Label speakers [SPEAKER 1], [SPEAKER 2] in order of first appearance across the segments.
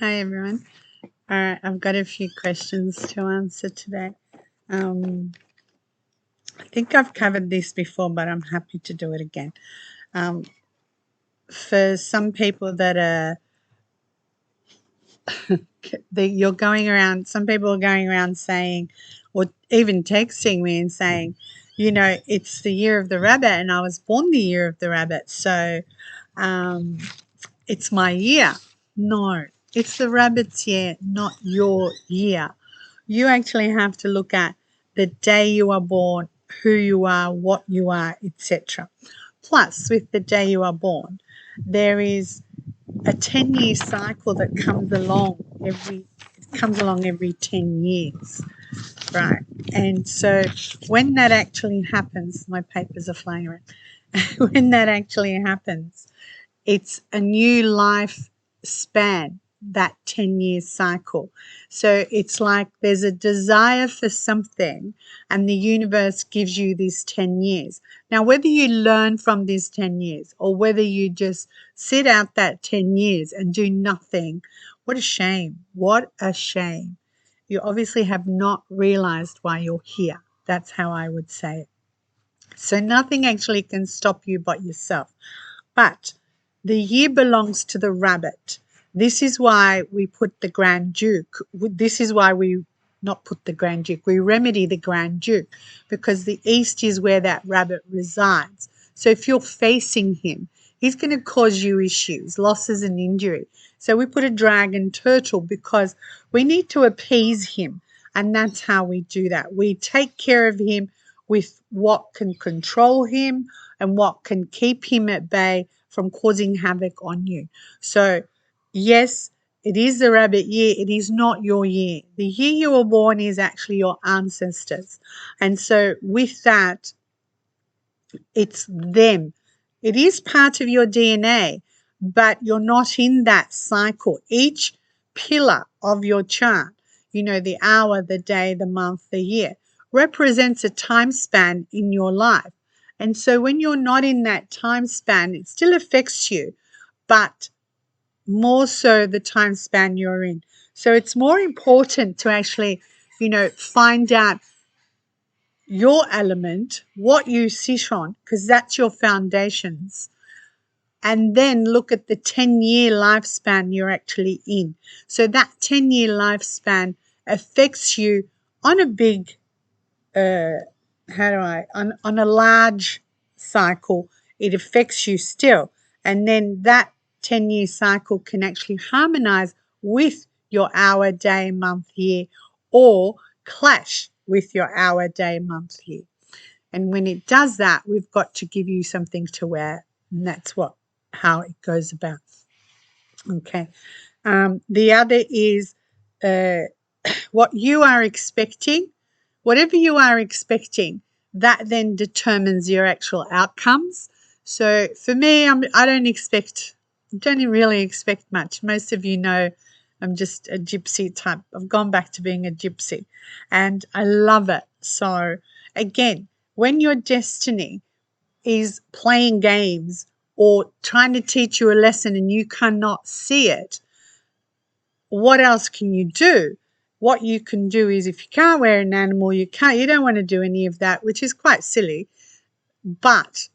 [SPEAKER 1] Hi, everyone. All right, I've got a few questions to answer today. Um, I think I've covered this before, but I'm happy to do it again. Um, for some people that are, you're going around, some people are going around saying, or even texting me and saying, it's the year of the rabbit, and I was born the year of the rabbit, so um, it's my year. No, it's the rabbit's year, not your year. You actually have to look at the day you are born, who you are, what you are, etc. Plus, with the day you are born, there is a 10-year cycle that comes along every 10 years, right? And so when that actually happens, my papers are flying around. When that actually happens, it's a new life span, that 10-year cycle. So it's like there's a desire for something, and the universe gives you these 10 years. Now, whether you learn from these 10 years or whether you just sit out that 10 years and do nothing, what a shame. What a shame. You obviously have not realized why you're here. That's how I would say it. So nothing actually can stop you but yourself. But the year belongs to the rabbit. This is why we put the Grand Duke. This is why we not put the Grand Duke. We remedy the Grand Duke because the east is where that rabbit resides. So if you're facing him, he's going to cause you issues, losses and injury. So we put a dragon turtle because we need to appease him. And that's how we do that. We take care of him with what can control him and what can keep him at bay from causing havoc on you. So, yes, it is the rabbit year. It is not your year. The year you were born is actually your ancestors. And so, with that, it's them. It is part of your DNA, but you're not in that cycle. Each pillar of your chart, the hour, the day, the month, the year, represents a time span in your life. And so when you're not in that time span, it still affects you, but more so the time span you're in. So it's more important to actually, find out your element, what you sit on, because that's your foundations, and then look at the 10-year lifespan you're actually in. So that 10-year lifespan affects you on a big, on a large cycle, it affects you still. And then that 10-year cycle can actually harmonize with your hour, day, month, year, or clash with your hour, day, month, year. And when it does that, we've got to give you something to wear. And that's how it goes about. Okay. The other is uh, what you are expecting. Whatever you are expecting, that then determines your actual outcomes. So for me, I don't really expect much. Most of you know I'm just a gypsy type. I've gone back to being a gypsy and I love it. So again, when your destiny is playing games or trying to teach you a lesson and you cannot see it, what else can you do? What you can do is, if you can't wear an animal, you don't want to do any of that, which is quite silly. But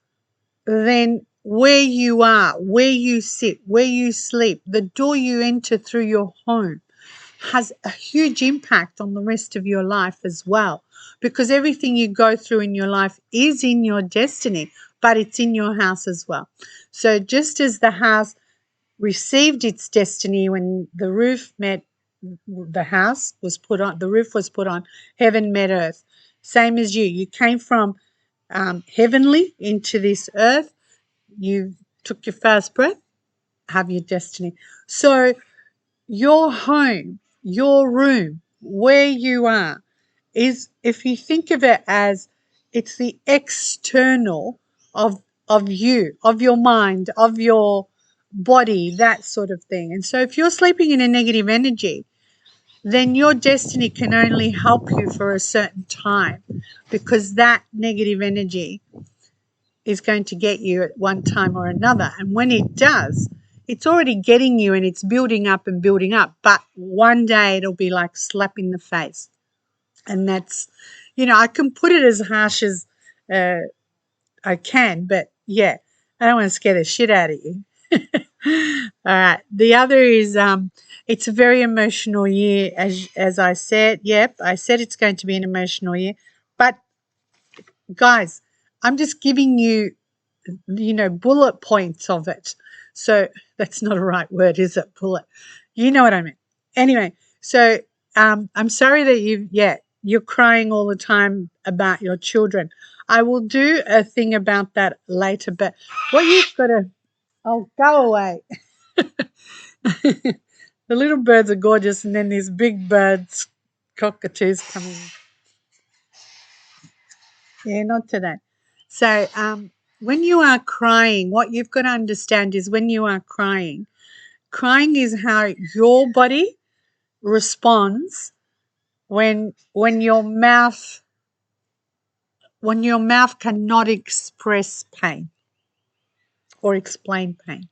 [SPEAKER 1] then where you are, where you sit, where you sleep, the door you enter through your home has a huge impact on the rest of your life as well, because everything you go through in your life is in your destiny, but it's in your house as well. So just as the house received its destiny when the roof met the house was put on, the roof was put on, heaven met earth. Same as you came from heavenly into this earth, you took your first breath, have your destiny. So your home, your room, where you are, is, if you think of it as, it's the external of you, of your mind, of your body, that sort of thing. And so if you're sleeping in a negative energy, then your destiny can only help you for a certain time, because that negative energy is going to get you at one time or another. And when it does, it's already getting you and it's building up and building up. But one day it'll be like slap in the face. And that's, I can put it as harsh as I can, but yeah, I don't want to scare the shit out of you. All right. The other is it's a very emotional year, as I said. Yep, I said it's going to be an emotional year. But guys, I'm just giving you, bullet points of it. So that's not a right word, is it? Bullet. You know what I mean. Anyway, so I'm sorry that you're crying all the time about your children. I will do a thing about that later, but what you've got to, oh, go away. The little birds are gorgeous, and then these big birds, cockatoos coming. Yeah, not today. So, when you are crying, what you've got to understand is when you are crying is how your body responds when your mouth cannot express pain or explain pain.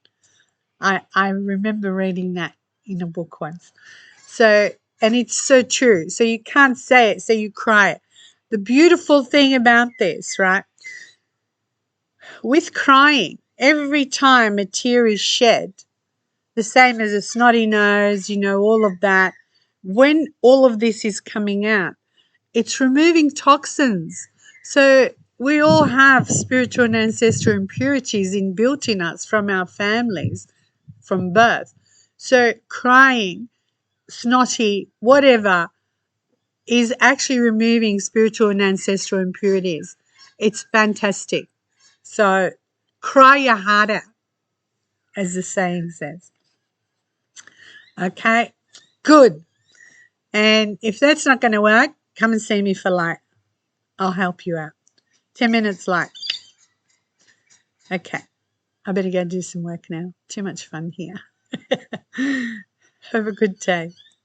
[SPEAKER 1] I remember reading that in a book once. So, and it's so true. So you can't say it, so you cry it. The beautiful thing about this, right? With crying, every time a tear is shed, the same as a snotty nose, all of that, when all of this is coming out, it's removing toxins. So we all have spiritual and ancestral impurities inbuilt in us from our families from birth. So crying, snotty, whatever, is actually removing spiritual and ancestral impurities. It's fantastic. So cry your heart out, as the saying says. Okay, good. And if that's not going to work, come and see me for light. I'll help you out. 10 minutes light. Okay, I better go do some work now. Too much fun here. Have a good day.